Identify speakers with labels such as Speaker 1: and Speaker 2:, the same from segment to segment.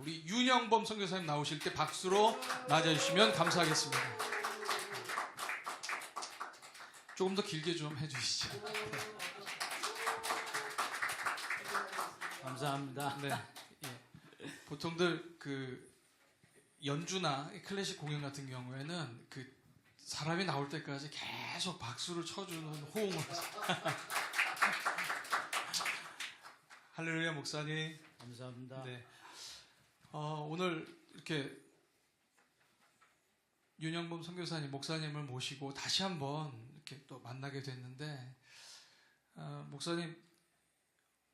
Speaker 1: 우리 윤영범 선교사님 나오실 때 박수로 맞아주시면 감사하겠습니다. 조금 더 길게 좀 해주시죠.
Speaker 2: 감사합니다.
Speaker 1: 네. 예. 보통들 그 연주나 클래식 공연 같은 경우에는 그 사람이 나올 때까지 계속 박수를 쳐주는 호응을 하죠. 할렐루야 목사님.
Speaker 2: 감사합니다.
Speaker 1: 네. 오늘 이렇게 윤영범 선교사님 목사님을 모시고 다시 한번 이렇게 또 만나게 됐는데 목사님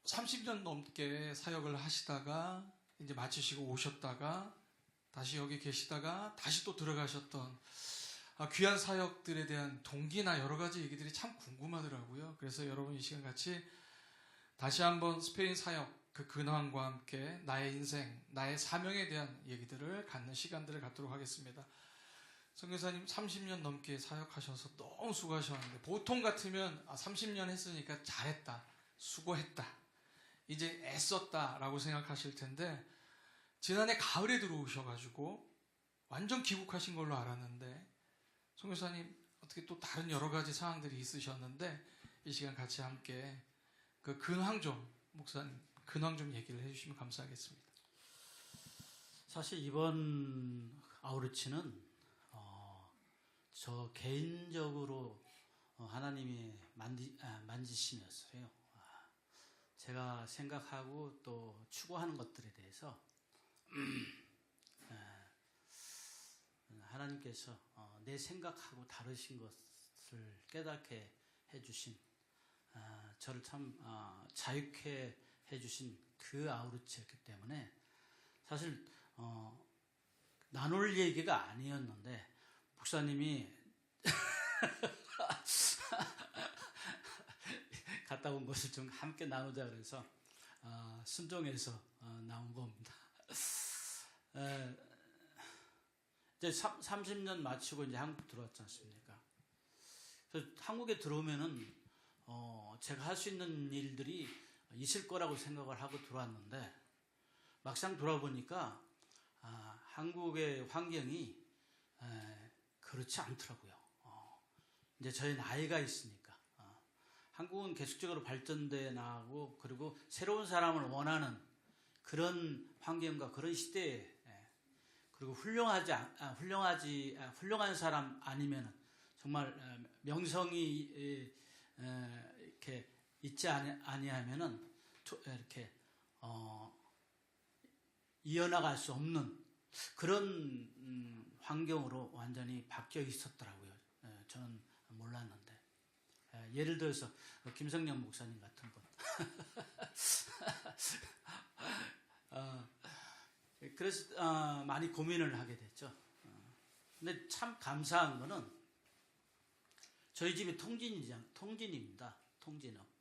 Speaker 1: 30년 넘게 사역을 하시다가 이제 마치시고 오셨다가 다시 여기 계시다가 다시 또 들어가셨던 귀한 사역들에 대한 동기나 여러 가지 얘기들이 참 궁금하더라고요. 그래서 여러분 이 시간 같이 다시 한번 스페인 사역 그 근황과 함께 나의 인생, 나의 사명에 대한 얘기들을 갖는 시간들을 갖도록 하겠습니다. 선교사님 30년 넘게 사역하셔서 너무 수고하셨는데 보통 같으면 30년 했으니까 잘했다, 수고했다, 이제 애썼다 라고 생각하실 텐데 지난해 가을에 들어오셔가지고 완전 귀국하신 걸로 알았는데 선교사님 어떻게 또 다른 여러 가지 상황들이 있으셨는데 이 시간 같이 함께 그 근황 좀 목사님 근황 좀 얘기를 해주시면 감사하겠습니다.
Speaker 2: 사실 이번 아우르치는 저 개인적으로 하나님이 만지심이었어요. 제가 생각하고 또 추구하는 것들에 대해서 하나님께서 내 생각하고 다르신 것을 깨닫게 해주신 저를 참 자유케 해주신 그 아우르치였기 때문에 사실 나눌 얘기가 아니었는데 목사님이 갔다 온 것을 좀 함께 나누자 그래서 순종해서 나온 겁니다. 이제 30년 마치고 이제 한국 들어왔지 않습니까? 그래서 한국에 들어오면은 제가 할 수 있는 일들이 있을 거라고 생각을 하고 들어왔는데 막상 돌아보니까 한국의 환경이 그렇지 않더라고요. 이제 저희 나이가 있으니까 한국은 계속적으로 발전돼 나가고 그리고 새로운 사람을 원하는 그런 환경과 그런 시대에 그리고 훌륭한 사람 아니면 정말 명성이 이렇게 있지 아니하면은 이렇게 이어나갈 수 없는 그런 환경으로 완전히 바뀌어 있었더라고요. 저는 몰랐는데 예를 들어서 김성령 목사님 같은 분 그래서 많이 고민을 하게 됐죠. 근데 참 감사한 거는 저희 집이 통진입니다. 통진읍.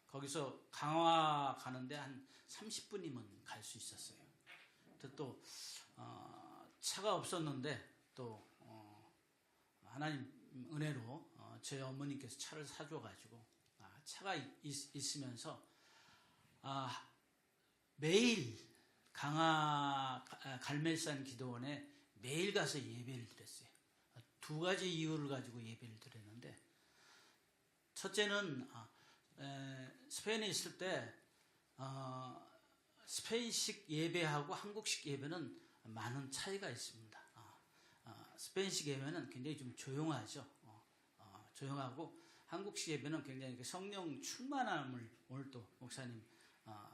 Speaker 2: 거기서 강화 가는데 한 30분이면 갈 수 있었어요. 또 차가 없었는데 또 하나님 은혜로 저희 어머니께서 차를 사줘가지고 차가 있으면서 매일 강화 갈멜산 기도원에 매일 가서 예배를 드렸어요. 두 가지 이유를 가지고 예배를 드렸는데 첫째는 스페인에 있을 때 스페인식 예배하고 한국식 예배는 많은 차이가 있습니다. 스페인식 예배는 굉장히 좀 조용하죠. 조용하고 한국식 예배는 굉장히 성령 충만함을 오늘 또 목사님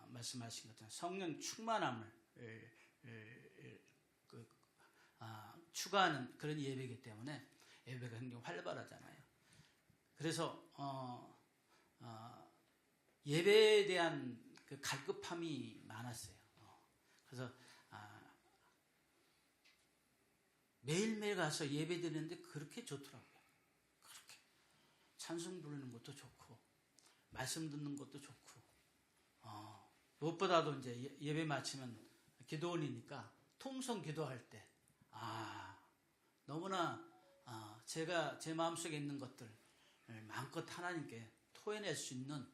Speaker 2: 말씀하신 것처럼 성령 충만함을 추구하는 그런 예배이기 때문에 예배가 굉장히 활발하잖아요. 그래서 예배에 대한 그 갈급함이 많았어요. 그래서 매일매일 가서 예배 드리는데 그렇게 좋더라고요. 그렇게 찬송 부르는 것도 좋고 말씀 듣는 것도 좋고 무엇보다도 이제 예배 마치면 기도원이니까 통성 기도할 때 너무나 제가 제 마음속에 있는 것들 마음껏 하나님께 토해낼 수 있는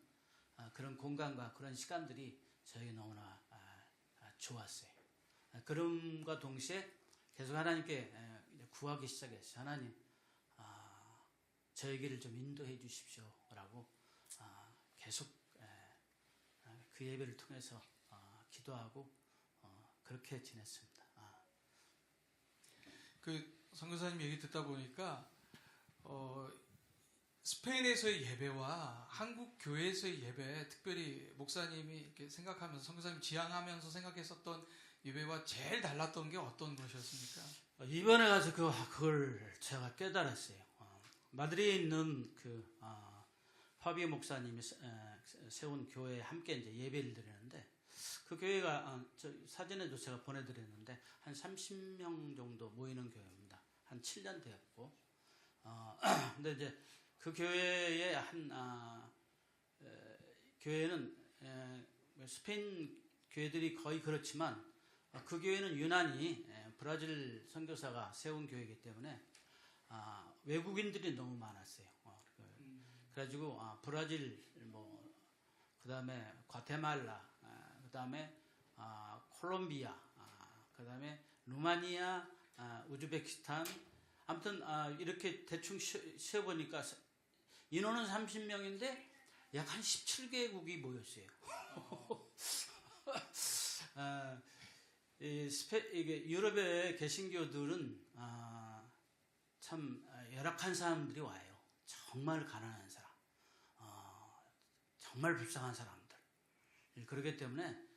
Speaker 2: 그런 공간과 그런 시간들이 저에게 너무나 좋았어요. 그럼과 동시에 계속 하나님께 이제 구하기 시작했어요. 하나님, 저에게를 좀 인도해 주십시오라고 계속 그 예배를 통해서 기도하고 그렇게 지냈습니다.
Speaker 1: 그 선교사님 얘기 듣다 보니까 스페인에서의 예배와 한국 교회에서의 예배, 특별히 목사님이 이렇게 생각하면서 선교사님 지향하면서 생각했었던 예배와 제일 달랐던 게 어떤 것이었습니까?
Speaker 2: 이번에 가서 그걸 제가 깨달았어요. 마드리드에 있는 그 파비오 목사님이 세운 교회에 함께 이제 예배를 드리는데 그 교회가 저 사진에도 제가 보내드렸는데 한 30명 정도 모이는 교회입니다. 한 7년 되었고 근데 이제 그 교회의 교회는 스페인 교회들이 거의 그렇지만 그 교회는 유난히 브라질 선교사가 세운 교회이기 때문에 외국인들이 너무 많았어요. 그래가지고 브라질 그다음에 과테말라, 그다음에 콜롬비아, 그다음에 루마니아, 우즈베키스탄, 아무튼 이렇게 대충 세어보니까 인원은 30명인데 약 한 17개국이 모였어요. 이게 유럽의 개신교들은 참 열악한 사람들이 와요. 정말 가난한 사람, 정말 불쌍한 사람들. 그렇기 때문에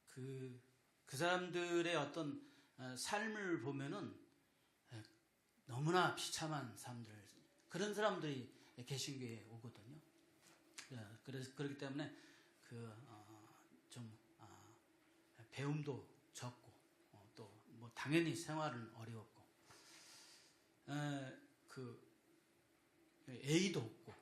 Speaker 2: 그 사람들의 어떤 삶을 보면은 너무나 비참한 사람들, 그런 사람들이 개신교에 오거든요. 그래서 그렇기 때문에 좀 배움도 적고 또 뭐 당연히 생활은 어려웠고 A도 없고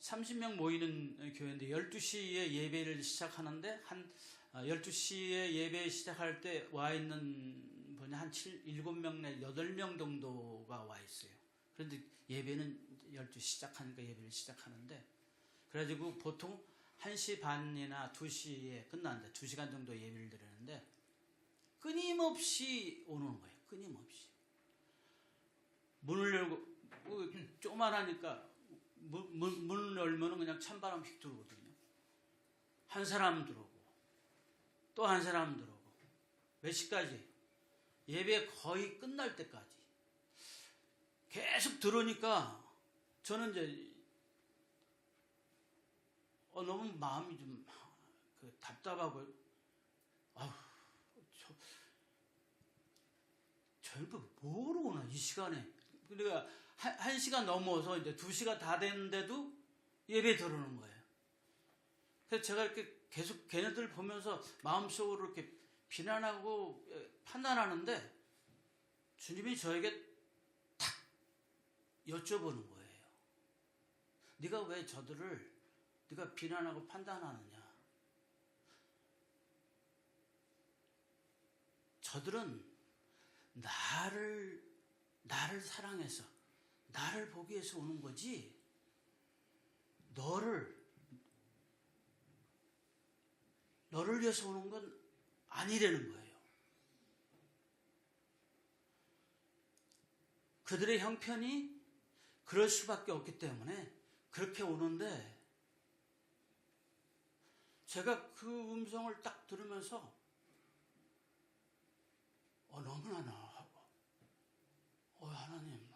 Speaker 2: 30명 모이는 교회인데 12시에 예배를 시작하는데 한 12시에 예배 시작할 때 와 있는 분이 한 7명 내 8명 정도가 와 있어요. 그런데 예배는 12시 시작하니까 예배를 시작하는데 그래가지고 보통 1시 반이나 2시에 끝나는데 2시간 정도 예배를 드리는데 끊임없이 오는 거예요. 끊임없이. 문을 열고 조그만하니까 문을 열면 그냥 찬바람 휙 들어오거든요. 한 사람 들어오고 또 한 사람 들어오고 몇 시까지? 예배 거의 끝날 때까지 계속 들어오니까 저는 이제 너무 마음이 좀 답답하고 저희가 뭐로 오나 이 시간에. 그러니까 1시간 넘어서 이제 2시가 다 됐는데도 예배 들어오는 거예요. 그래서 제가 이렇게 계속 걔네들 보면서 마음속으로 이렇게 비난하고 판단하는데 주님이 저에게 탁 여쭤보는 거예요. 네가 왜 저들을 네가 비난하고 판단하느냐? 저들은 나를 사랑해서 나를 보기 위해서 오는 거지 너를 위해서 오는 건 아니라는 거예요. 그들의 형편이 그럴 수밖에 없기 때문에 그렇게 오는데 제가 그 음성을 딱 들으면서 너무나 하나님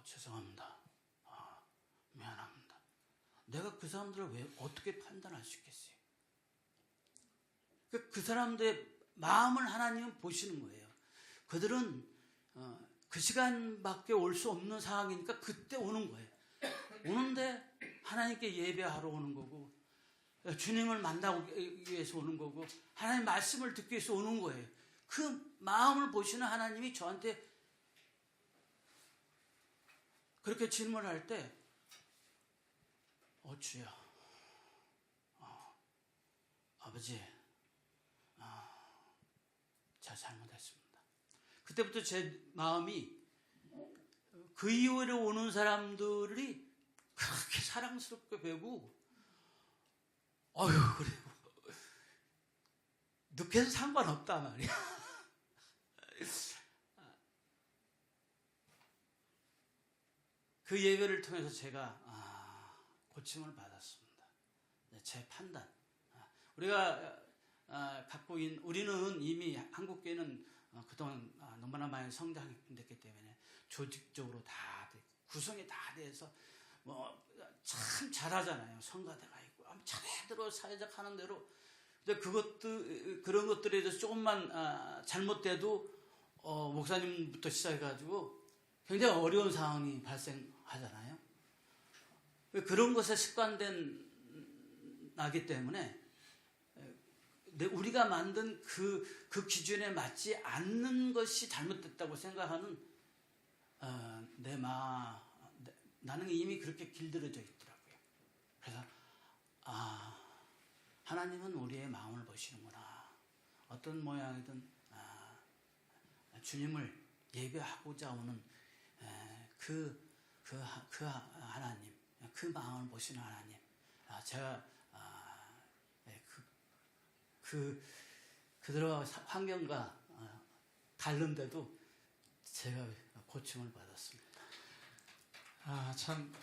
Speaker 2: 죄송합니다. 미안합니다. 내가 그 사람들을 왜 어떻게 판단할 수 있겠어요? 그 사람들의 마음을 하나님은 보시는 거예요. 그들은 그 시간밖에 올 수 없는 상황이니까 그때 오는 거예요. 오는데 하나님께 예배하러 오는 거고 주님을 만나기 위해서 오는 거고 하나님 말씀을 듣기 위해서 오는 거예요. 그 마음을 보시는 하나님이 저한테 그렇게 질문할 때 주야 아버지 제가 잘못했습니다. 그때부터 제 마음이 그 이후에 오는 사람들이 그렇게 사랑스럽게 배고 그리고 급해서 상관없다 말이야. 그 예배를 통해서 제가 고침을 받았습니다. 제 판단. 우리가 갖고 있는, 우리는 이미 한국교회는 그동안 너무나 많이 성장됐기 때문에 조직적으로 다 구성이 다 돼서 뭐 참 잘하잖아요. 성가대가 있고 차례대로 사회적 하는 대로. 근데 그런 것들에 대해서 조금만 잘못돼도 목사님부터 시작해가지고 굉장히 어려운 상황이 발생하잖아요. 그런 것에 습관된 나기 때문에 우리가 만든 그 기준에 맞지 않는 것이 잘못됐다고 생각하는 나는 이미 그렇게 길들여져 있더라고요. 그래서 하나님은 우리의 마음을 보시는구나. 어떤 모양이든 주님을 예배하고자 오는 그 하나님, 그 마음을 보시는 하나님. 제가 그들과 환경과 다른데도 제가 고침을 받았습니다.
Speaker 1: 참,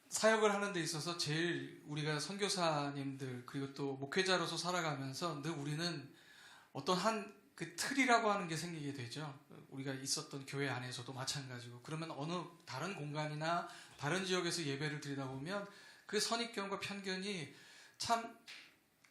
Speaker 1: 사역을 하는 데 있어서 제일 우리가 선교사님들, 그리고 또 목회자로서 살아가면서 늘 우리는 어떤 그 틀이라고 하는 게 생기게 되죠. 우리가 있었던 교회 안에서도 마찬가지고. 그러면 어느 다른 공간이나 다른 지역에서 예배를 드리다 보면 그 선입견과 편견이 참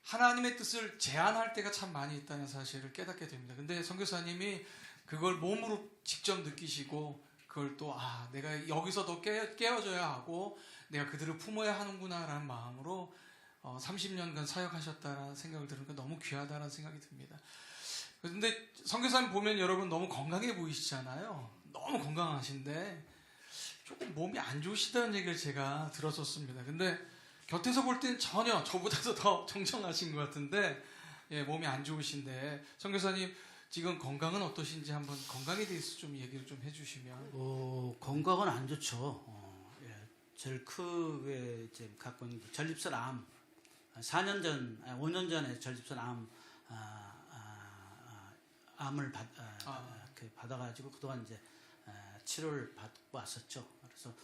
Speaker 1: 하나님의 뜻을 제한할 때가 참 많이 있다는 사실을 깨닫게 됩니다. 근데 선교사님이 그걸 몸으로 직접 느끼시고 그걸 또 내가 여기서 더 깨어져야 하고 내가 그들을 품어야 하는구나 라는 마음으로 30년간 사역하셨다는 생각을 들으니까 너무 귀하다는 생각이 듭니다. 근데 선교사님 보면 여러분 너무 건강해 보이시잖아요. 너무 건강하신데 조금 몸이 안 좋으시다는 얘기를 제가 들었었습니다. 근데 곁에서 볼 땐 전혀 저보다도 더 정정하신 것 같은데 몸이 안 좋으신데 선교사님 지금 건강은 어떠신지 한번 건강에 대해서 좀 얘기를 좀 해주시면.
Speaker 2: 건강은 안 좋죠. 제일 크게 지금 갖고 있는 전립선 암. 5년 전에 전립선 암을 받아가지고 그동안 이제 치료를 받고 왔었죠. 그래서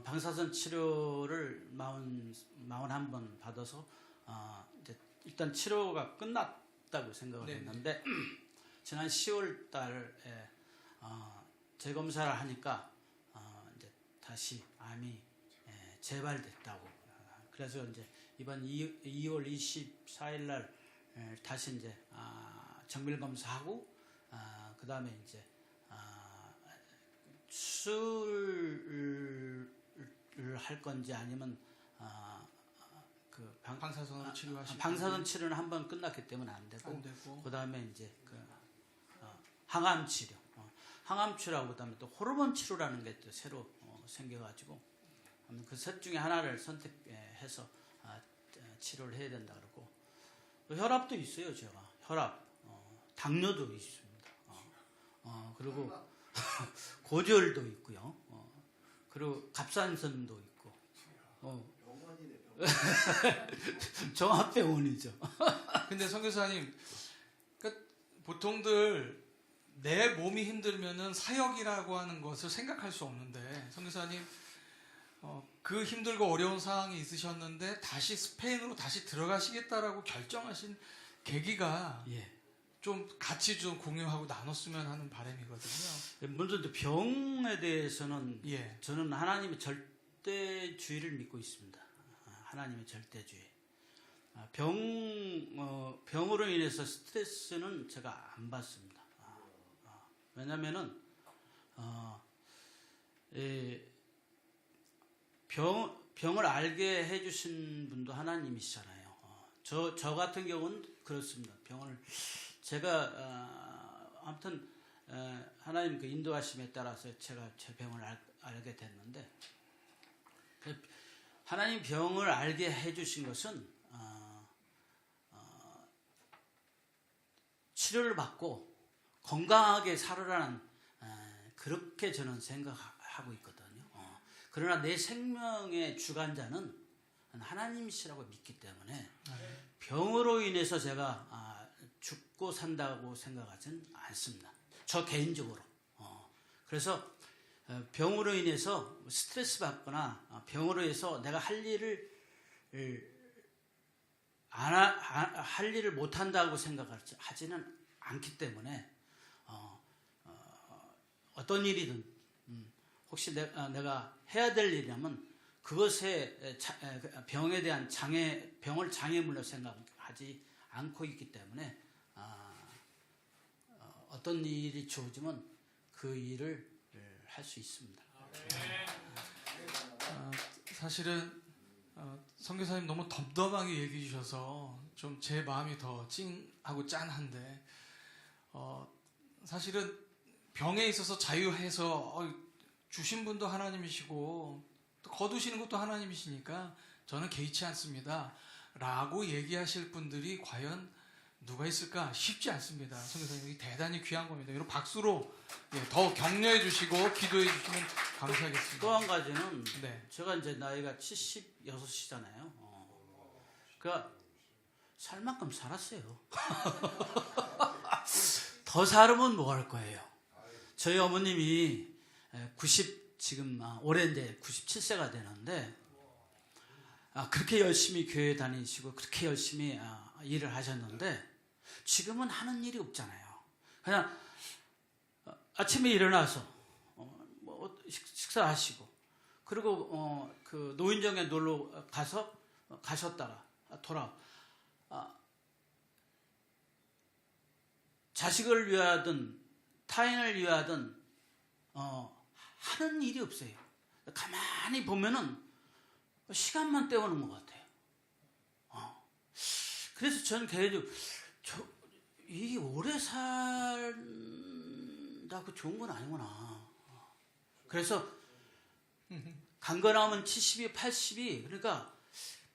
Speaker 2: 방사선 치료를 41번 받아서 이제 일단 치료가 끝났다고 생각을 했는데 지난 10월 달에 재검사를 하니까 이제 다시 암이 재발됐다고. 그래서 이제 이번 2월 24일 날 다시 이제 정밀 검사하고 그 다음에 이제 수술을 할 건지 아니면
Speaker 1: 방사선 치료하실
Speaker 2: 방사선 치료는 한 번 끝났기 때문에 안 되고 그 다음에 이제 항암 치료, 항암 치료하고 그다음에 또 호르몬 치료라는 게 또 새로 생겨가지고 그 셋 중에 하나를 선택해서 치료를 해야 된다 그러고 혈압도 있어요. 제가 혈압, 당뇨도 있습니다. 그리고 고지혈도 있고요. 그리고 갑상선도 있고. 종합병원이죠.
Speaker 1: 근데 선교사님, 그러니까 보통들 내 몸이 힘들면은 사역이라고 하는 것을 생각할 수 없는데 선교사님 그 힘들고 어려운 상황이 있으셨는데 다시 스페인으로 다시 들어가시겠다라고 결정하신 계기가 좀 같이 좀 공유하고 나눴으면 하는 바람이거든요.
Speaker 2: 먼저 병에 대해서는 저는 하나님의 절대주의를 믿고 있습니다. 하나님의 절대주의. 병으로 인해서 스트레스는 제가 안 받습니다. 왜냐면은 병을 알게 해주신 분도 하나님이시잖아요. 저 같은 경우는 그렇습니다. 제가 아무튼 하나님 그 인도하심에 따라서 제가 제 병을 알게 됐는데 하나님 병을 알게 해주신 것은 치료를 받고 건강하게 살으라는 그렇게 저는 생각하고 있거든요. 그러나 내 생명의 주관자는 하나님이시라고 믿기 때문에 병으로 인해서 제가 죽고 산다고 생각하지는 않습니다. 저 개인적으로. 그래서 병으로 인해서 스트레스 받거나 병으로 인해서 내가 할 일을 할 일을 못 한다고 생각하지는 않기 때문에 어떤 일이든 혹시 내가 해야 될 일이라면 그것에 병에 대한 병을 장애물로 생각하지 않고 있기 때문에 어떤 일이 주어지면 그 일을 할 수 있습니다.
Speaker 1: 사실은 선교사님 너무 덤덤하게 얘기해 주셔서 좀 제 마음이 더 찡하고 짠한데 사실은 병에 있어서 자유해서 주신 분도 하나님이시고 또 거두시는 것도 하나님이시니까 저는 개의치 않습니다 라고 얘기하실 분들이 과연 누가 있을까 쉽지 않습니다. 선교사님이 대단히 귀한 겁니다. 이런 박수로 더 격려해 주시고 기도해 주시면 감사하겠습니다.
Speaker 2: 또 한 가지는
Speaker 1: 네.
Speaker 2: 제가 이제 나이가 76이잖아요. 그러니까 살 만큼 살았어요. 더 살으면 뭐 할 거예요? 저희 어머님이 지금 올해 이제 97세가 되는데 그렇게 열심히 교회 다니시고 그렇게 열심히 일을 하셨는데 지금은 하는 일이 없잖아요. 그냥 아침에 일어나서 뭐 식사하시고 그리고 그 노인정에 놀러 가셨다가 자식을 위하든 타인을 위하든 하는 일이 없어요. 가만히 보면은 시간만 때우는 것 같아요. 그래서 저는 개인적으로 이 오래 살다고 좋은 건 아니구나. 그래서 강건하면 70이 80이 그러니까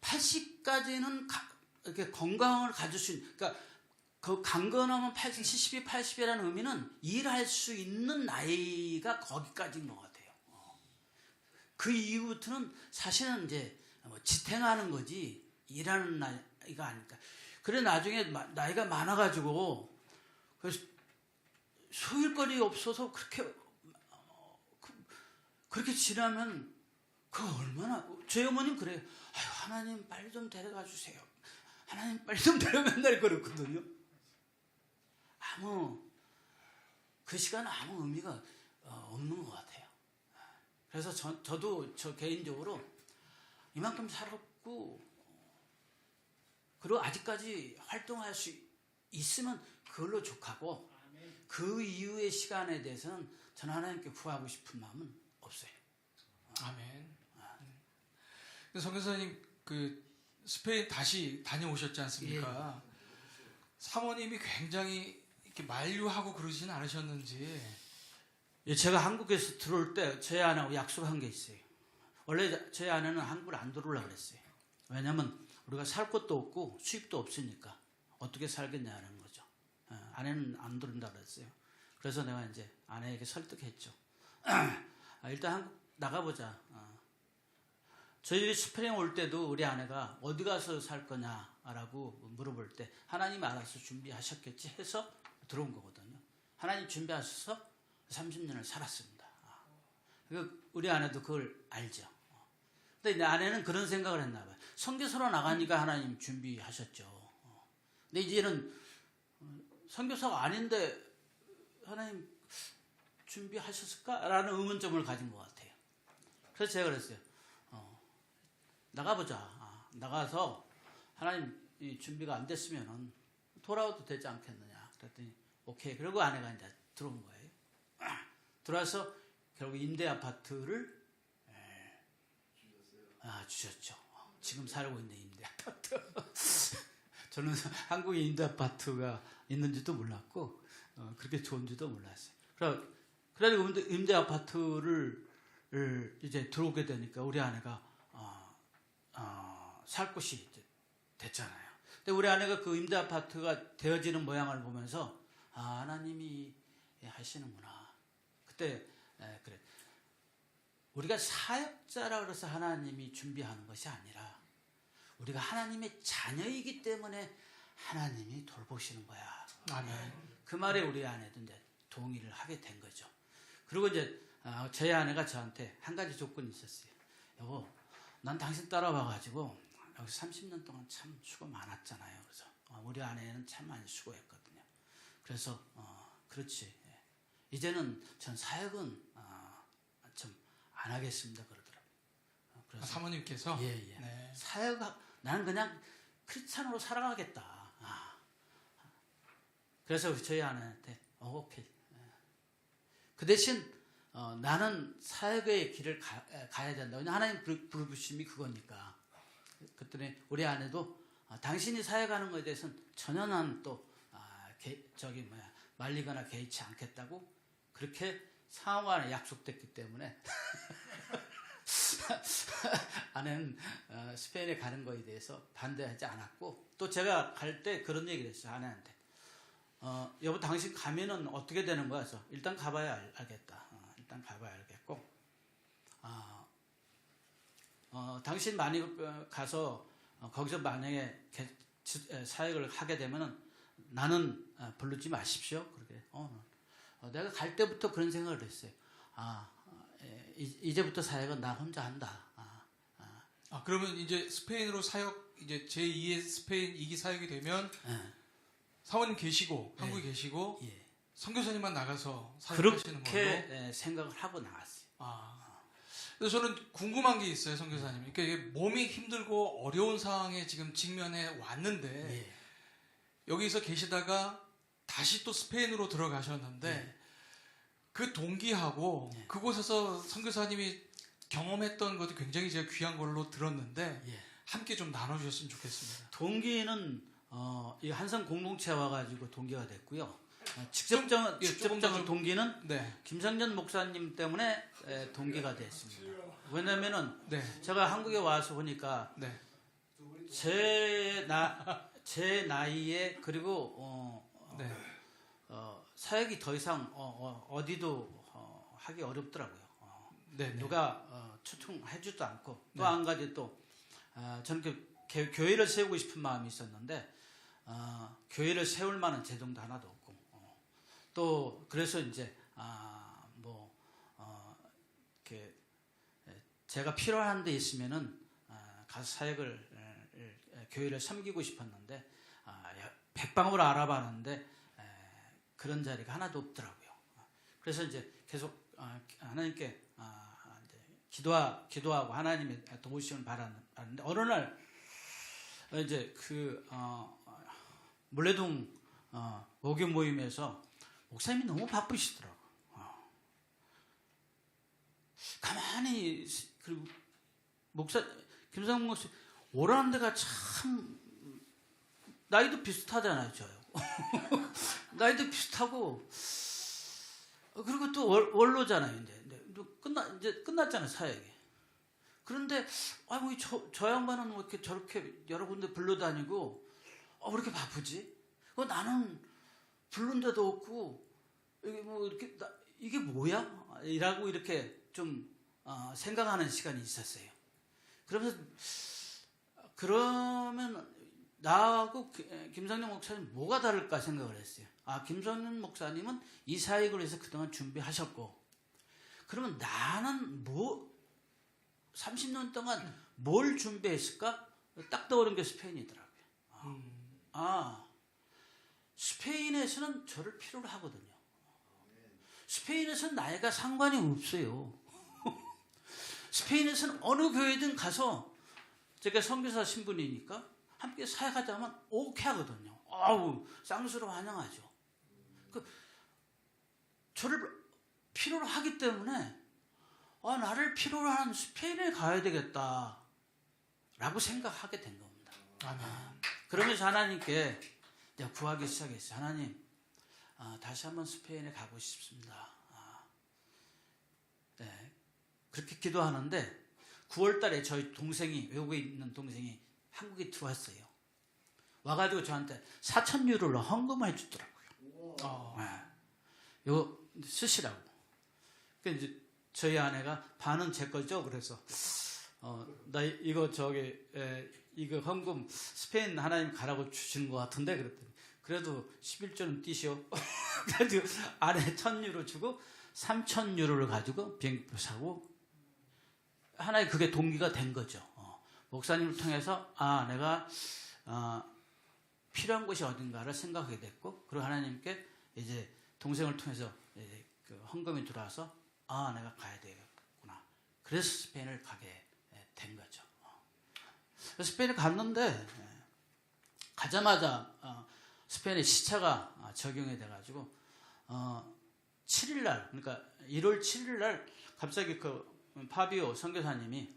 Speaker 2: 80까지는 이렇게 건강을 가질 수 있는 그러니까 그 강건하면 70이 80이라는 의미는 일할 수 있는 나이가 거기까지인 것 같아요. 그 이후부터는 사실은 이제 지탱하는 거지 일하는 나이가 아닐까. 그래 나중에 나이가 많아가지고 소일거리 없어서 그렇게 지나면 그 얼마나 저희 어머님 그래요. 아유, 하나님 빨리 좀 데려가 주세요. 하나님 빨리 좀 맨날 그랬거든요. 그 시간은 아무 의미가 없는 것 같아요. 그래서 저도 저 개인적으로 이만큼 살았고 그리고 아직까지 활동할 수 있으면 그걸로 족하고 그 이후의 시간에 대해서는 저는 하나님께 구하고 싶은 마음은 없어요.
Speaker 1: 아멘. 선교사님 그 스페인 다시 다녀오셨지 않습니까? 예. 사모님이 굉장히 이렇게 만류하고 그러지는 않으셨는지.
Speaker 2: 예, 제가 한국에서 들어올 때 제 아내하고 약속한 게 있어요. 원래 제 아내는 한국을 안 들어오려고 그랬어요. 왜냐하면 우리가 살 곳도 없고 수입도 없으니까 어떻게 살겠냐는 거죠. 아내는 안 들어온다고 그랬어요. 그래서 내가 이제 아내에게 설득했죠. 일단 한국 나가보자. 저희들이 스프링 올 때도 우리 아내가 어디 가서 살 거냐라고 물어볼 때 하나님 알아서 준비하셨겠지 해서 들어온 거거든요. 하나님 준비하셔서 30년을 살았습니다. 우리 아내도 그걸 알죠. 근데 내 아내는 그런 생각을 했나 봐요. 선교사로 나가니까 하나님 준비하셨죠. 근데 이제는 선교사가 아닌데 하나님 준비하셨을까라는 의문점을 가진 것 같아요. 그래서 제가 그랬어요. 나가보자. 나가서 하나님 준비가 안 됐으면 돌아와도 되지 않겠느냐. 그랬더니 오케이. 그리고 아내가 이제 들어온 거예요. 들어와서 결국 임대 아파트를 주셨죠. 지금 살고 있는 임대 아파트. 저는 한국에 임대 아파트가 있는지도 몰랐고 그렇게 좋은지도 몰랐어요. 그래가지고 임대 아파트를 이제 들어오게 되니까 우리 아내가 살 곳이 됐잖아요. 근데 우리 아내가 그 임대 아파트가 되어지는 모양을 보면서 하나님이 하시는구나. 그때 그래. 우리가 사역자라 그래서 하나님이 준비하는 것이 아니라 우리가 하나님의 자녀이기 때문에 하나님이 돌보시는 거야.
Speaker 1: 아멘.
Speaker 2: 그 말에 우리 아내도 이제 동의를 하게 된 거죠. 그리고 이제 저희 아내가 저한테 한 가지 조건이 있었어요. 여보, 난 당신 따라와가지고 여기 30년 동안 참 수고 많았잖아요. 그래서 우리 아내는 참 많이 수고했거든요. 그래서 그렇지. 예. 이제는 전 사역은 좀 안 하겠습니다. 그러더라고요. 그래서
Speaker 1: 사모님께서
Speaker 2: 예.
Speaker 1: 네.
Speaker 2: 사역 나는 그냥 크리스찬으로 살아가겠다. 그래서 저희 아내한테 오케이. 그 대신 나는 사역의 길을 가야 된다. 왜냐하면 하나님 부르심이 그거니까. 그랬더니 우리 아내도 당신이 사역하는 것에 대해서는 전혀 난 또 말리거나 개의치 않겠다고 그렇게 상호간에 약속됐기 때문에 아내는 스페인에 가는 거에 대해서 반대하지 않았고 또 제가 갈 때 그런 얘기를 했어요. 아내한테. 여보 당신 가면은 어떻게 되는 거야? 그래서 일단 가봐야 알겠다. 일단 가봐야 알겠고 당신 많이 가서 거기서 만약에 사역을 하게 되면은 나는 부르지 마십시오. 그렇게 내가 갈 때부터 그런 생각을 했어요. 이제부터 사역은 나 혼자 한다.
Speaker 1: 그러면 이제 스페인으로 사역 이제 제2의 스페인 2기 사역이 되면 사모님 계시고 한국에 계시고 선교사님만 나가서 사역하시는 걸로
Speaker 2: 그렇게 생각을 하고 나갔어요.
Speaker 1: 그래서 저는 궁금한 게 있어요, 선교사님. 그러니까 이게 몸이 힘들고 어려운 상황에 지금 직면해 왔는데 여기서 계시다가 다시 또 스페인으로 들어가셨는데 그 동기하고 그곳에서 선교사님이 경험했던 것도 굉장히 제가 귀한 걸로 들었는데 함께 좀 나눠주셨으면 좋겠습니다.
Speaker 2: 동기는 이 한성 공동체에 와가지고 동기가 됐고요. 직접적인 동기는 김성전 목사님 때문에 동기가 됐습니다. 왜냐면은 제가 한국에 와서 보니까 제 나이에 그리고 사역이 더 이상 어디도 하기 어렵더라고요. 누가 초청해주지도 않고 또 한 가지 또 저는 교회를 세우고 싶은 마음이 있었는데 교회를 세울 만한 재정도 하나도 없고 또 그래서 이제 이렇게 제가 필요한 데 있으면은 가서 사역을 교회를 섬기고 싶었는데 백방으로 알아봤는데 그런 자리가 하나도 없더라고요. 그래서 이제 계속 하나님께 기도하고 하나님의 도우심을 바랐는데 어느 날 이제 물레동 목요 모임에서 목사님이 너무 바쁘시더라고. 가만히 그리고 김상문 목사 오라는 데가 참 나이도 비슷하잖아요, 저요. 나이도 비슷하고 그리고 또 원로잖아요, 이제 끝났잖아요, 사역이. 그런데 저 양반은 왜 이렇게 저렇게 여러 군데 불러다니고 왜 이렇게 바쁘지? 나는 부른 데도 없고 이게 뭐야? 이라고 이렇게 좀 생각하는 시간이 있었어요. 그러면 나하고 김성년 목사님 뭐가 다를까 생각을 했어요. 김성년 목사님은 이 사역을 위해서 그동안 준비하셨고 그러면 나는 30년 동안 뭘 준비했을까? 딱 떠오른 게 스페인이더라고요. 스페인에서는 저를 필요로 하거든요. 스페인에서는 나이가 상관이 없어요. 스페인에서는 어느 교회든 가서 제가 선교사 신분이니까 함께 사역하자면 오케이 하거든요. 쌍수로 환영하죠. 저를 필요로 하기 때문에 나를 필요로 하는 스페인에 가야 되겠다 라고 생각하게 된 겁니다. 그러면서 하나님께 내가 구하기 시작했어요. 하나님, 다시 한번 스페인에 가고 싶습니다. 그렇게 기도하는데 9월 달에 저희 외국에 있는 동생이 한국에 들어왔어요. 와가지고 저한테 4,000유로를 헌금을 해주더라고요. 이거 쓰시라고. 그러니까 이제 저희 아내가 반은 제 거죠. 그래서 나 이거 이거 헌금 스페인 하나님 가라고 주시는 것 같은데 그랬더니 그래도 11조는 띄시오. 그래도 안에 1,000유로 주고 3,000유로를 가지고 비행기표 사고 하나의 그게 동기가 된 거죠. 목사님을 통해서 내가 필요한 곳이 어딘가를 생각하게 됐고 그리고 하나님께 이제 동생을 통해서 이제 그 헌금이 들어와서 내가 가야 되겠구나. 그래서 스페인을 가게 된 거죠. 스페인에 갔는데 가자마자 스페인의 시차가 적용이 돼가지고 7일날 그러니까 1월 7일날 갑자기 그 파비오 선교사님이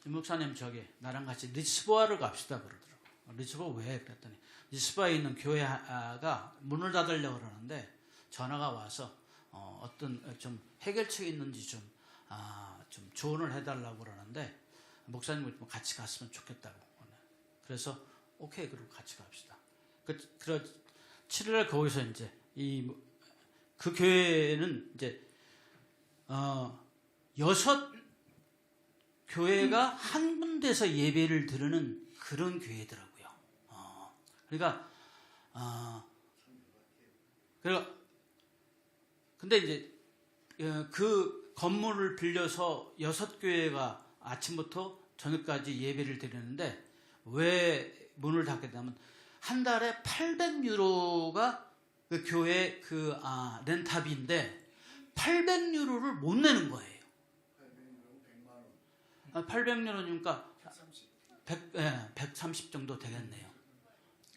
Speaker 2: 임 목사님 저기 나랑 같이 리스보아를 갑시다 그러더라고요. 리스보아 왜? 그랬더니 리스보아에 있는 교회가 문을 닫으려고 그러는데 전화가 와서 어떤 좀 해결책이 있는지 좀 조언을 해달라고 그러는데 목사님을 같이 갔으면 좋겠다고. 그래서 오케이 그럼 같이 갑시다. 그 7일날 거기서 이제 그 교회는 이제 6 교회가 한 군데서 예배를 드리는 그런 교회더라고요. 그러니까 근데 이제 그 건물을 빌려서 6교회가 아침부터 저녁까지 예배를 드리는데 왜 문을 닫게 되면 한 달에 800유로가 그 교회 그 렌탑인데 800유로를 못 내는 거예요. 800유로니까 130 정도 되겠네요.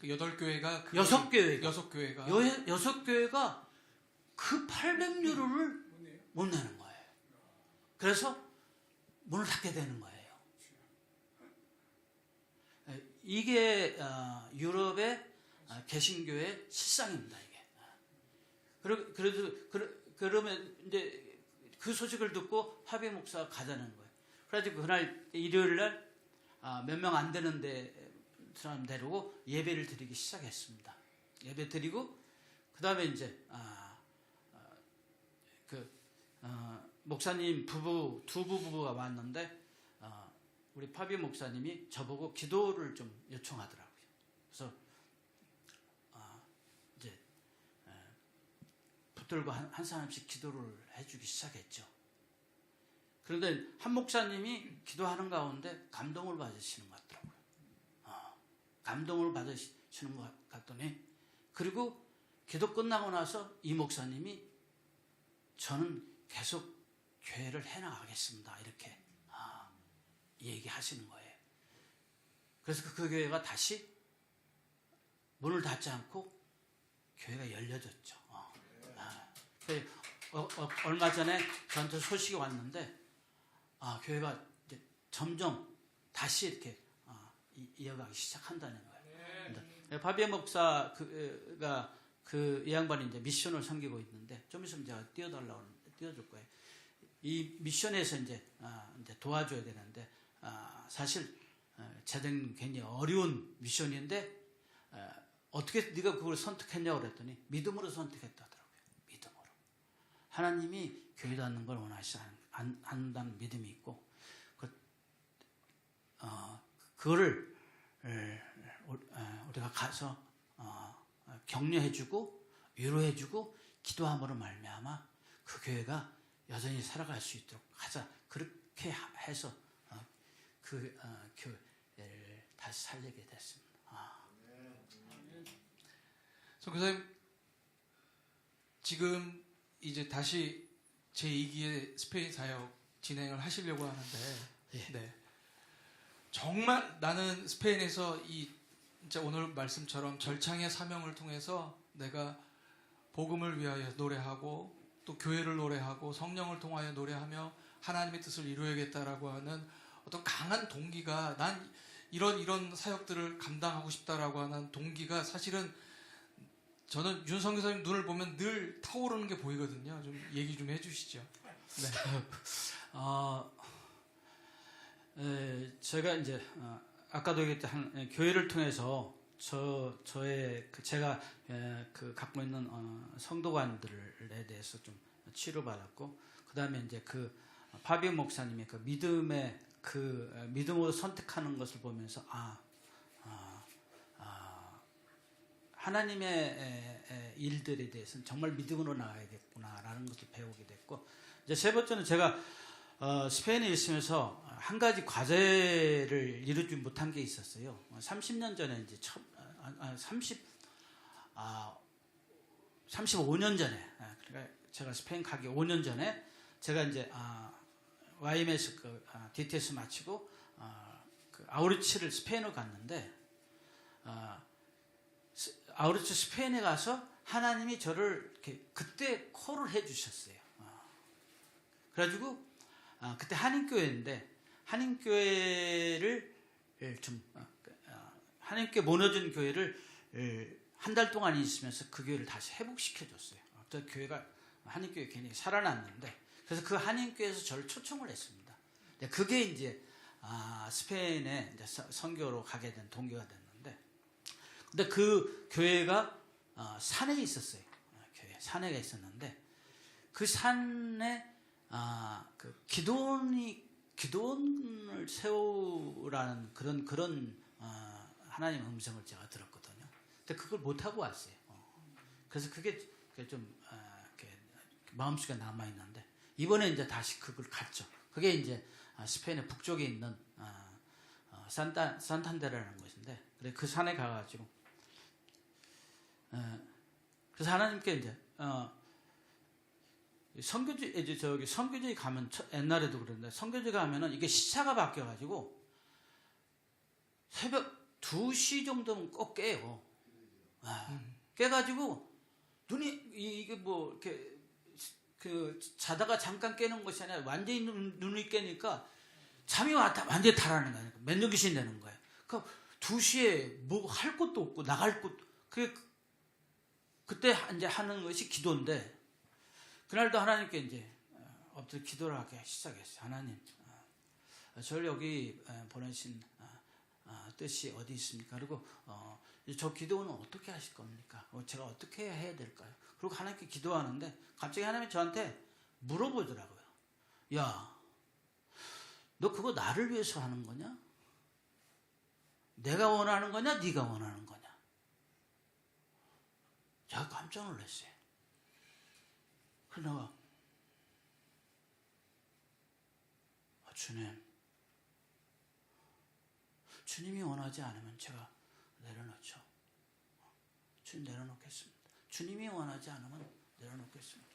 Speaker 1: 그 8교회가
Speaker 2: 6교회가
Speaker 1: 6교회가
Speaker 2: 6교회가 그 800유로를 못 내는 거예요. 그래서 문을 닫게 되는 거예요. 이게 유럽의 개신교의 실상입니다. 이게. 그러면 이제 그 소식을 듣고 하비 목사가 가자는 거예요. 그래가지고 그날 일요일 날 몇 명 안 되는데 사람 데리고 예배를 드리기 시작했습니다. 예배 드리고 그 다음에 이제 목사님 두 부부가 왔는데 우리 파비 목사님이 저보고 기도를 좀 요청하더라고요. 그래서 이제 붙들고 한 사람씩 기도를 해주기 시작했죠. 그런데 한 목사님이 기도하는 가운데 감동을 받으시는 것 같더라고요. 감동을 받으시는 것 같더니 그리고 기도 끝나고 나서 이 목사님이 저는 계속 교회를 해나가겠습니다. 이렇게 얘기하시는 거예요. 그래서 그 교회가 다시 문을 닫지 않고 교회가 열려졌죠. 얼마 전에 저한테 소식이 왔는데 교회가 이제 점점 다시 이렇게 이어가기 시작한다는 거예요. 파비에 목사가 이 양반이 이제 미션을 섬기고 있는데 좀 있으면 제가 띄워달라고 하는데 띄워줄 거예요. 이 미션에서 이제 도와줘야 되는데 사실 제대는 굉장히 어려운 미션인데 어떻게 네가 그걸 선택했냐고 그랬더니 믿음으로 선택했다더라고요. 믿음으로. 하나님이 교회 닫는 걸 원하시지 않는다는 믿음이 있고 그거를 우리가 가서 격려해주고 위로해주고 기도함으로 말미암아 그 교회가 여전히 살아갈 수 있도록 하자. 그렇게 해서 그 교회를 다시 살리게 됐습니다.
Speaker 1: 선교사님 지금 이제 다시 제2기의 스페인 사역 진행을 하시려고 하는데 네. 정말 나는 스페인에서 진짜 오늘 말씀처럼 절창의 사명을 통해서 내가 복음을 위하여 노래하고 또 교회를 노래하고 성령을 통하여 노래하며 하나님의 뜻을 이루어야겠다라고 하는 어떤 강한 동기가 난 이런 사역들을 감당하고 싶다라고 하는 동기가 사실은 저는 윤성 교사님 눈을 보면 늘 타오르는 게 보이거든요. 좀 얘기 좀 해주시죠.
Speaker 2: 네. 제가 이제 아까도 얘기했던 교회를 통해서 저의 제가 갖고 있는 성도관들에 대해서 좀 치료받았고 그 다음에 이제 그 파비 목사님의 그 믿음의 그 믿음으로 선택하는 것을 보면서 하나님의 일들에 대해서는 정말 믿음으로 나가야겠구나라는 것을 배우게 됐고, 이제 세 번째는 제가 스페인에 있으면서 한 가지 과제를 이루지 못한 게 있었어요. 30년 전에 이제 35년 전에, 그러니까 제가 스페인 가기 5년 전에 제가 이제 YMS DTS 마치고 그 아우리츠를 스페인으로 갔는데, 아우리츠 스페인에 가서 하나님이 저를 이렇게 그때 콜을 해주셨어요. 그래가지고 그때 한인교회인데 한인교회를 좀 하나님께 무너진 교회를 한 달 동안 있으면서 그 교회를 다시 회복시켜줬어요. 그 교회가 한인교회 괜히 살아났는데, 그래서 그 한인교회에서 저를 초청을 했습니다. 그게 이제 스페인에 이제 선교로 가게 된 동기가 됐는데, 근데 그 교회가 산에 있었어요. 교회 산에가 있었는데 그 산에 그 기도원을 세우라는 그런 하나님의 음성을 제가 들었거든요. 근데 그걸 못 하고 왔어요. 그래서 그게 좀 이렇게 마음속에 남아 있는데, 이번에 이제 다시 그걸 갔죠. 그게 이제 스페인의 북쪽에 있는 산탄데라는 곳인데, 그래 그 산에 가가지고 그래서 하나님께 이제 선교지에 가면 옛날에도 그랬는데, 선교지에 가면은 이게 시차가 바뀌어가지고 새벽 2시 정도면 꼭 깨요. 깨가지고 눈이 이게 뭐 이렇게 그 자다가 잠깐 깨는 것이 아니라 완전히 눈이 깨니까 잠이 완전히 달아나는 거예요. 맨정신이 되는 거예요. 그러니까 2시에 뭐 할 것도 없고 나갈 것도, 그때 이제 하는 것이 기도인데, 그날도 하나님께 이제 엎드려 기도를 하기 시작했어요. 하나님, 저를 여기 보내신 뜻이 어디 있습니까? 그리고 저 기도는 어떻게 하실 겁니까? 제가 어떻게 해야 될까요? 그리고 하나님께 기도하는데 갑자기 하나님이 저한테 물어보더라고요. 야, 너 그거 나를 위해서 하는 거냐? 내가 원하는 거냐? 네가 원하는 거냐? 제가 깜짝 놀랐어요. 그래서 내가 주님이 원하지 않으면 제가 내려놓죠. 주님 내려놓겠습니다. 주님이 원하지 않으면 내려놓겠습니다.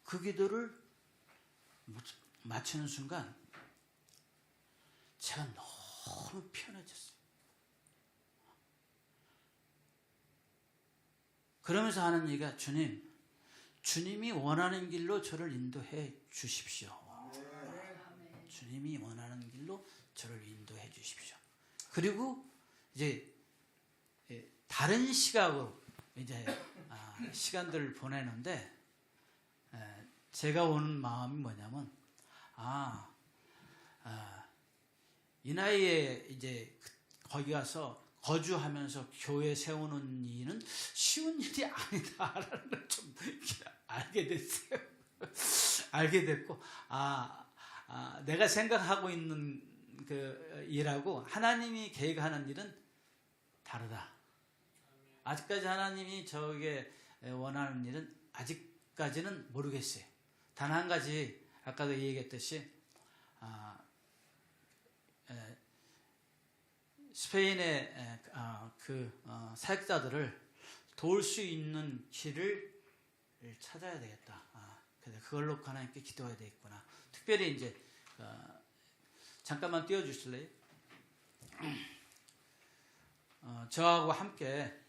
Speaker 2: 그 기도를 마치는 순간 제가 너무 편해졌어요. 그러면서 하는 얘기가, 주님이 원하는 길로 저를 인도해 주십시오. 주님이 원하는 길로 저를 인도해 주십시오. 그리고 이제 다른 시각으로 이제 시간들을 보내는데, 제가 오는 마음이 뭐냐면, 이 나이에 이제 거기 가서 거주하면서 교회 세우는 일은 쉬운 일이 아니다라는 걸 좀 알게 됐어요. 알게 됐고, 내가 생각하고 있는 그 일하고 하나님이 계획하는 일은 다르다. 아직까지 하나님이 저에게 원하는 일은 아직까지는 모르겠어요. 단 한 가지, 아까도 얘기했듯이 스페인의 사역자들을 도울 수 있는 길을 찾아야 되겠다. 그래서 그걸로 하나님께 기도해야 되겠구나. 특별히 이제 잠깐만 띄워주실래요? 저하고 함께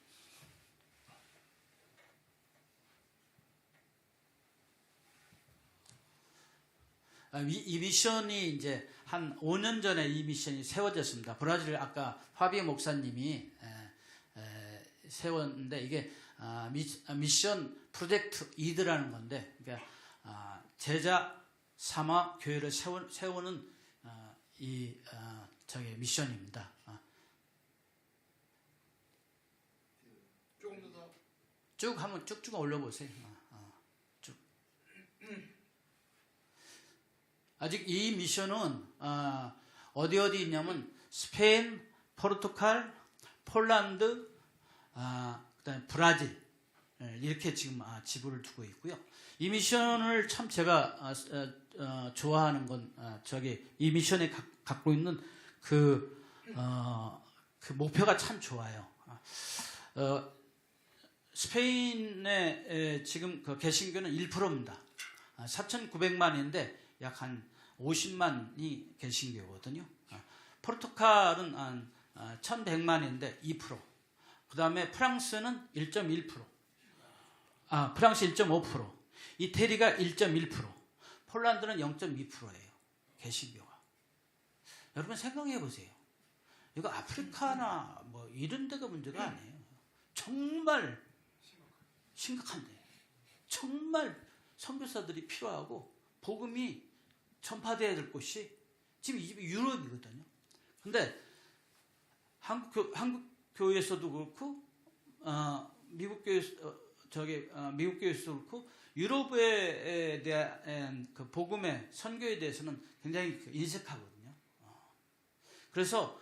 Speaker 2: 이 미션이 이제 한 5년 전에 이 미션이 세워졌습니다. 브라질 아까 화비에 목사님이 세웠는데, 이게 미션 프로젝트 이드라는 건데, 그러니까 제자 삼아 교회를 세우는 이 저기 미션입니다.
Speaker 1: 조금 더
Speaker 2: 쭉 한번 쭉쭉 올려보세요. 쭉. 아직 이 미션은 어디 있냐면 스페인, 포르투갈, 폴란드, 그다음에 브라질 이렇게 지금 지부를 두고 있고요. 이 미션을 참 제가 좋아하는 건 이 미션에 갖고 있는 그 목표가 참 좋아요. 스페인의 지금 그 개신교는 1%입니다. 4,900만인데 약 한 50만이 개신교거든요. 포르투갈은 한 1,100만인데 2%. 그 다음에 프랑스는 1.1%. 프랑스 1.5%. 이태리가 1.1%. 폴란드는 0.2%예요. 개신교가. 여러분 생각해 보세요. 이거 아프리카나 뭐 이런 데가 문제가 아니에요. 정말 심각한데. 정말 선교사들이 필요하고 복음이 전파돼야 될 곳이 지금 유럽이거든요. 근데 한국 교회에서도 그렇고 미국 교회에서도 그렇고 유럽에 대한 그 복음의 선교에 대해서는 굉장히 인색하거든요. 그래서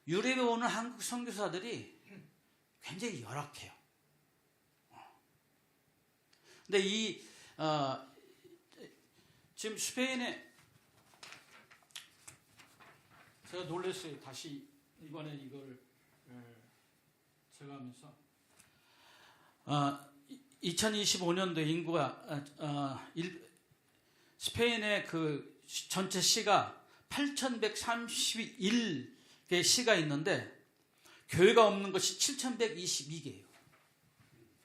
Speaker 2: 유럽에 오는 한국 선교사들이 굉장히 열악해요. 근데 지금 스페인에 제가 놀랐어요. 다시 이번에 이걸 제가 하면서 2025년도 인구가 스페인의 그 전체 시가 8,131개 시가 있는데 교회가 없는 것이 7,122개예요.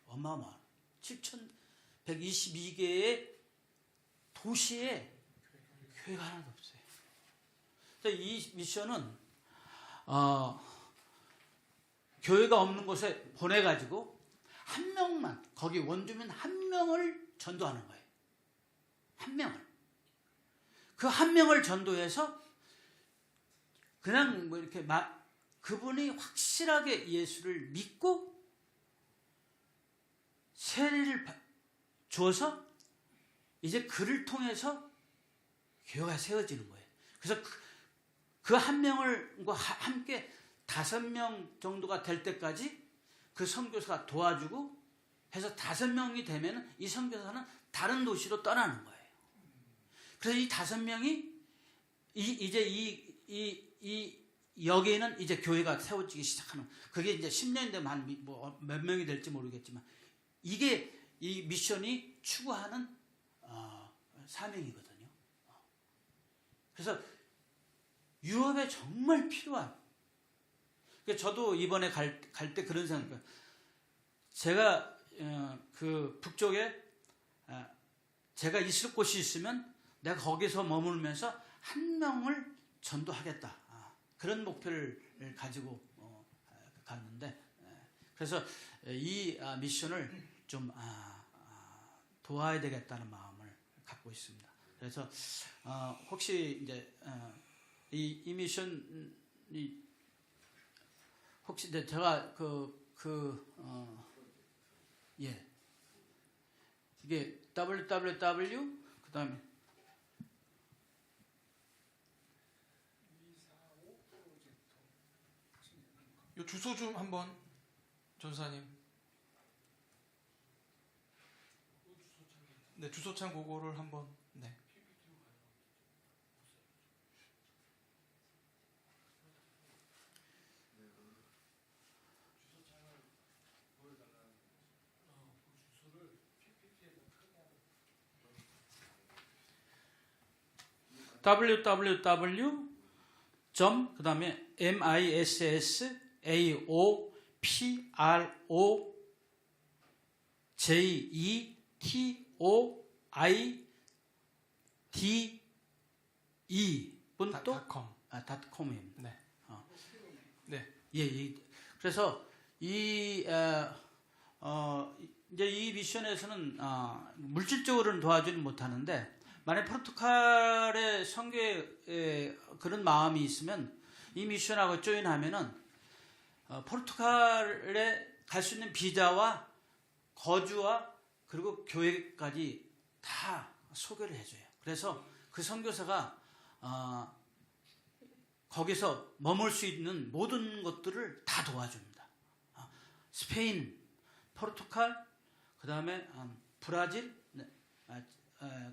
Speaker 2: 어마어마. 7,122개의 도시에 교회가 하나도 없어요. 이 미션은 교회가 없는 곳에 보내가지고 한 명만, 거기 원주민 한 명을 전도하는 거예요. 한 명을. 그 한 명을 전도해서 그냥 뭐 이렇게 그분이 확실하게 예수를 믿고 세례를 주어서 이제 그를 통해서 교회가 세워지는 거예요. 그래서 그 한 명과 함께 5명 정도가 될 때까지 그 선교사가 도와주고 해서 5명이 되면 이 선교사는 다른 도시로 떠나는 거예요. 그래서 이 5명이 이제 여기에는 이제 교회가 세워지기 시작하는, 그게 이제 10년이 되면 몇 명이 될지 모르겠지만 이게 이 미션이 추구하는 사명이거든요. 그래서 유럽에 정말 필요한. 저도 이번에 갈 때 그런 생각. 제가 그 북쪽에 제가 있을 곳이 있으면 내가 거기서 머물면서 한 명을 전도하겠다. 그런 목표를 가지고 갔는데, 그래서 이 미션을 좀 도와야 되겠다는 마음을 갖고 있습니다. 그래서 혹시 이제 이 미션이 혹시 제가 이게 www 그다음에
Speaker 1: 요 주소 좀 한번 전사님. 네, 주소창 그거를 한번. 네.
Speaker 2: www. 그다음에 missioprojetE.com입니다.
Speaker 1: 네.
Speaker 2: 네. 예. 그래서 이제 이 미션에서는 물질적으로는 도와주는 못하는데, 만약 포르투갈의 선교에 그런 마음이 있으면 이 미션하고 조인하면은 포르투갈에 갈 수 있는 비자와 거주와 그리고 교회까지 다 소개를 해줘요. 그래서 그 선교사가 거기서 머물 수 있는 모든 것들을 다 도와줍니다. 스페인, 포르투갈, 그 다음에 브라질,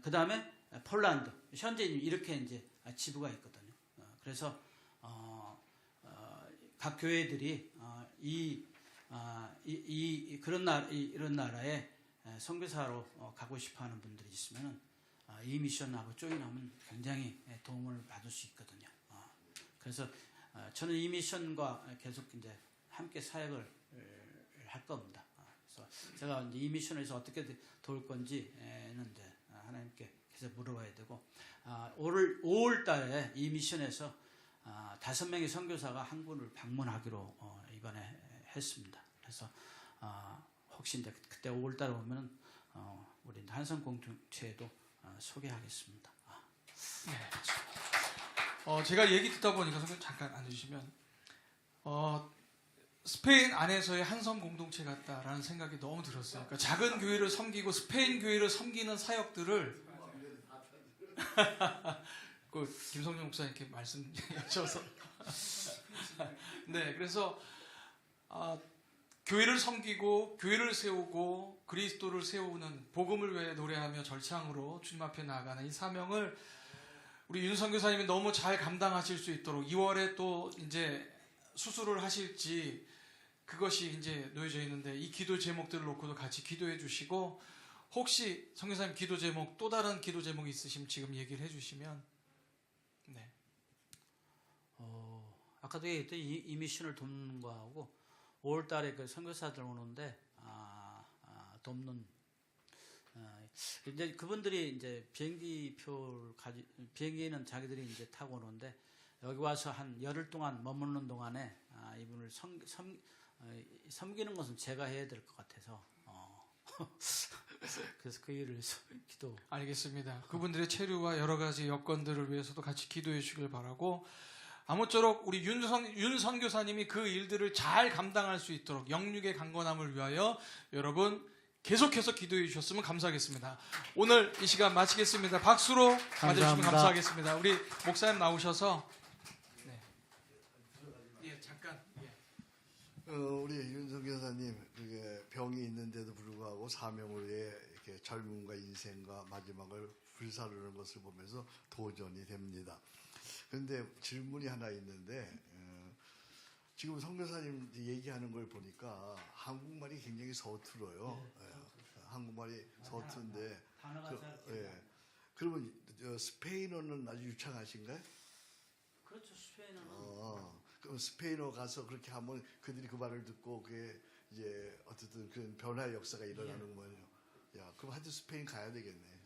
Speaker 2: 그 다음에 폴란드, 현재 이렇게 이제 지부가 있거든요. 그래서 각 교회들이 이런 나라에 선교사로 가고 싶어하는 분들이 있으면 이 미션하고 조인하면 굉장히 도움을 받을 수 있거든요. 그래서 저는 이 미션과 계속 이제 함께 사역을 할 겁니다. 그래서 제가 이제 이 미션에서 어떻게 도울 건지는 이제 하나님께 계속 물어봐야 되고, 5월 달에 이 미션에서 5명의 선교사가 한국을 방문하기로 이번에 했습니다. 그래서 혹시 이제 그때 5월 달에 오면 우리 한성 공동체에도 소개하겠습니다.
Speaker 1: 네. 제가 얘기 듣다 보니까 선생님 잠깐 앉으시면 스페인 안에서의 한성 공동체 같다라는 생각이 너무 들었어요. 그러니까 작은 교회를 섬기고 스페인 교회를 섬기는 사역들을 그 김성령 목사님께 말씀 여쭤서 네, 그래서 교회를 섬기고 교회를 세우고 그리스도를 세우는 복음을 위해 노래하며 절창으로 주님 앞에 나아가는 이 사명을 우리 윤 선교사님이 너무 잘 감당하실 수 있도록 2월에 또 이제 수술을 하실지 그것이 이제 놓여져 있는데 이 기도 제목들을 놓고도 같이 기도해 주시고, 혹시 선교사님 기도 제목 또 다른 기도 제목이 있으시면 지금 얘기를 해주시면. 네.
Speaker 2: 아까도 얘기했던 이 미션을 돕는 거하고 5월달에 그 선교사들 오는데 돕는 이제 그분들이 이제 비행기는 자기들이 이제 타고 오는데 여기 와서 한 열흘 동안 머무는 동안에 이분을 섬기는 것은 제가 해야 될 것 같아서 그래서 그 일을 위해서 기도.
Speaker 1: 알겠습니다. 그분들의 체류와 여러 가지 여건들을 위해서도 같이 기도해 주시길 바라고, 아무쪼록 우리 윤 선교사님이 그 일들을 잘 감당할 수 있도록 영육의 강건함을 위하여 여러분 계속해서 기도해 주셨으면 감사하겠습니다. 오늘 이 시간 마치겠습니다. 박수로 맞아주시면 감사하겠습니다. 우리 목사님 나오셔서 잠깐.
Speaker 3: 우리 윤성 교사님 그게 병이 있는데도 불구하고 사명을 위해 이렇게 젊음과 인생과 마지막을 불사르는 것을 보면서 도전이 됩니다. 그런데 질문이 하나 있는데 지금 선교사님 얘기하는 걸 보니까 한국말이 굉장히 서툴어요. 한국말이 서툰데 그러면 스페인어는 아주 유창하신가요?
Speaker 2: 그렇죠. 스페인어는
Speaker 3: 그럼 스페인어 가서 그렇게 하면 그들이 그 말을 듣고 그게 이제 어쨌든 그런 변화의 역사가 일어나는 거예요. 야, 그럼 하여튼 스페인 가야 되겠네.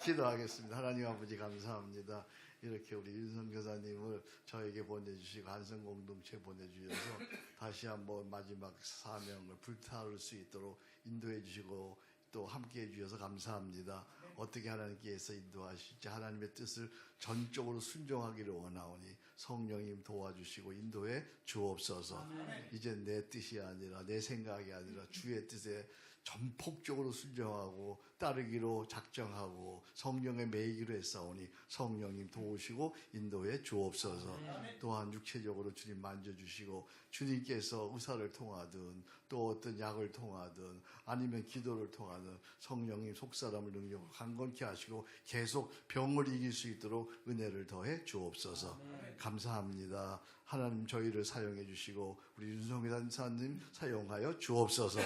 Speaker 3: 기도하겠습니다. 하나님 아버지 감사합니다. 이렇게 우리 윤선 교사님을 저에게 보내주시고 한성 공동체 보내주셔서 다시 한번 마지막 사명을 불타올 수 있도록 인도해 주시고 또 함께 해주셔서 감사합니다. 어떻게 하나님께서 인도하실지 하나님의 뜻을 전적으로 순종하기를 원하오니 성령님 도와주시고 인도해 주옵소서. 이제 내 뜻이 아니라 내 생각이 아니라 주의 뜻에 전폭적으로 순종하고 따르기로 작정하고 성령에 매이기로 했사오니 성령님 도우시고 인도해 주옵소서. 또한 육체적으로 주님 만져주시고 주님께서 의사를 통하든 또 어떤 약을 통하든 아니면 기도를 통하든 성령님 속사람을 능력으로 강건케 하시고 계속 병을 이길 수 있도록 은혜를 더해 주옵소서. 감사합니다. 하나님 저희를 사용해 주시고 우리 윤성희 단사님 사용하여 주옵소서.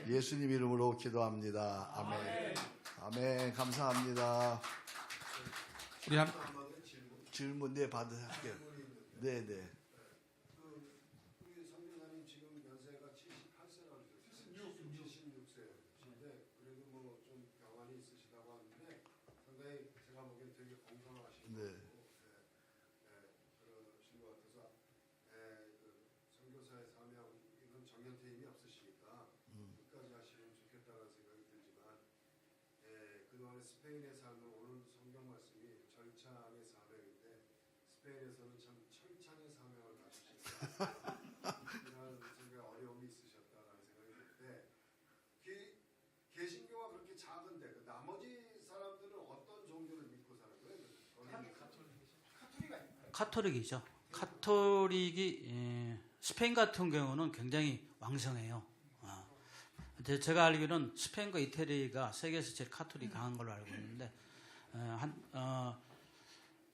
Speaker 3: 예수님 이름으로 기도합니다. 아멘. 아멘. 감사합니다.
Speaker 1: 우리
Speaker 3: 질문 네 받으실게요. 네네.
Speaker 4: 우리 선교사님 지금 연세가 78세라고 그러셨어요. 76세신데 그래도 뭐 좀 병환이 있으시다고 하는데 상당히 제가 보기엔 되게 건강하신
Speaker 3: 네.
Speaker 4: 거고 그러신 것 같아서 그 선교사의 사명 이건 정년퇴임이 없으시니까 끝까지 하시면 좋겠다는 생각이 들지만 그동안에 스페인에 살면 오늘 성경 말씀이 절창의 사명인데 스페인에서는 참 철창의 사명을 가지시니까 이런 생각 어려움이 있으셨다라는 생각이 드는데 개신교가 그렇게 작은데 그 나머지
Speaker 2: 카톨릭이죠. 카톨릭이 스페인 같은 경우는 굉장히 왕성해요. 제가 알기로는 스페인과 이태리가 세계에서 제일 카톨릭이 강한 걸로 알고 있는데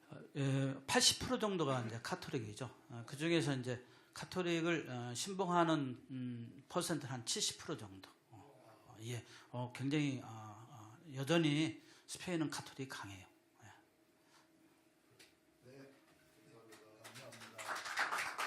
Speaker 2: 80% 정도가 이제 카톨릭이죠. 그 중에서 이제 카톨릭을 신봉하는 퍼센트 한 70% 정도. 굉장히 여전히 스페인은 카톨릭이 강해요.